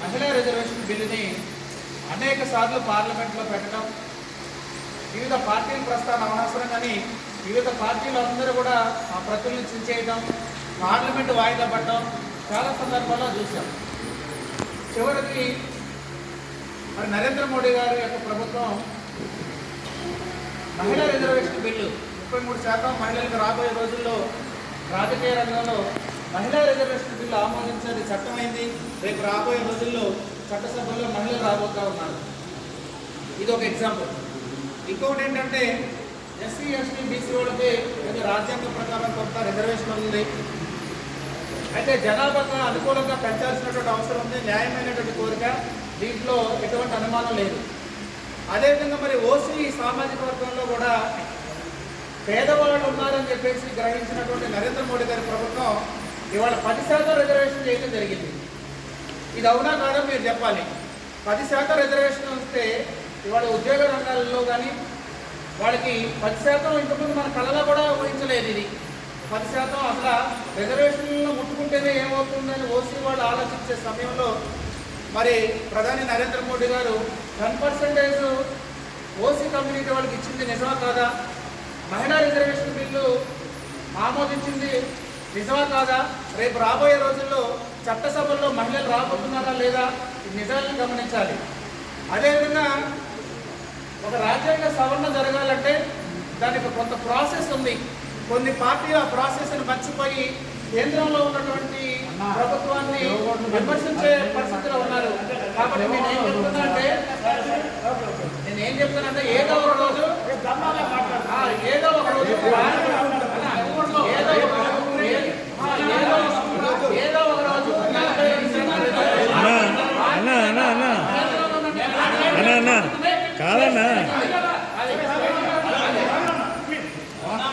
మహిళా రిజర్వేషన్ బిల్లుని అనేక సార్లు పార్లమెంట్లో పెట్టడం, వివిధ పార్టీల ప్రస్థానం అనవసరం కానీ వివిధ పార్టీలు అందరూ కూడా ఆ ప్రతుల్ని చించేయడం, పార్లమెంటు వాయిదా పడడం చాలా సందర్భాల్లో చూసాం. చివరికి మరి నరేంద్ర మోడీ గారి యొక్క ప్రభుత్వం మహిళా రిజర్వేషన్ బిల్లు 33% మహిళలకు రాబోయే రోజుల్లో రాజకీయ రంగంలో మహిళా రిజర్వేషన్ బిల్లు ఆమోదించేది చట్టమైంది. రేపు రాబోయే రోజుల్లో చట్టసభల్లో మహిళలు రాబోతూ ఉన్నారు. ఇది ఒక ఎగ్జాంపుల్. ఇంకొకటి ఏంటంటే ఎస్సీ ఎస్టీ బీసీ వాళ్ళకి రాజ్యాంగ ప్రకారం కొంత రిజర్వేషన్ ఉంది. అయితే జనాభాకు అనుకూలంగా పెంచాల్సినటువంటి అవసరం ఉంది, న్యాయమైనటువంటి కోరిక, దీంట్లో ఎటువంటి అనుమానం లేదు. అదేవిధంగా మరి ఓసీ సామాజిక వర్గంలో కూడా పేదవాళ్ళు ఉన్నారని చెప్పేసి గ్రహించినటువంటి నరేంద్ర మోడీ గారి ప్రభుత్వం ఇవాళ 10% రిజర్వేషన్ చేయడం జరిగింది. ఇది అవునా కాదో మీరు చెప్పాలి. 10% రిజర్వేషన్ వస్తే ఇవాళ ఉద్యోగ రంగాల్లో కానీ వాళ్ళకి 10% ఇంతకుముందు మన కళలో కూడా ఊహించలేదు. ఇది 10% అసలు రిజర్వేషన్లో ముట్టుకుంటేనే ఏమవుతుందని ఓసీ వాళ్ళు ఆలోచించే సమయంలో మరి ప్రధాని నరేంద్ర మోడీ గారు 10% ఓసీ కమ్యూనిటీ వాళ్ళకి ఇచ్చింది నిజమా కాదా, మహిళా రిజర్వేషన్ బిల్లు ఆమోదించింది నిజమా కాదా, రేపు రాబోయే రోజుల్లో చట్టసభల్లో మహిళలు రాబోతున్నారా లేదా, ఈ నిజాలను గమనించాలి. అదేవిధంగా ఒక రాజ్యాంగ సవరణ జరగాలంటే దానికి కొంత ప్రాసెస్ ఉంది. కొన్ని పార్టీలు ఆ ప్రాసెస్ని మర్చిపోయి కేంద్రంలో ఉన్నటువంటి ప్రభుత్వాన్ని విమర్శించే పరిస్థితిలో ఉన్నారు. కాబట్టి నేనేం చెప్తానంటే ఏదో ఒక రోజు కాదన్నా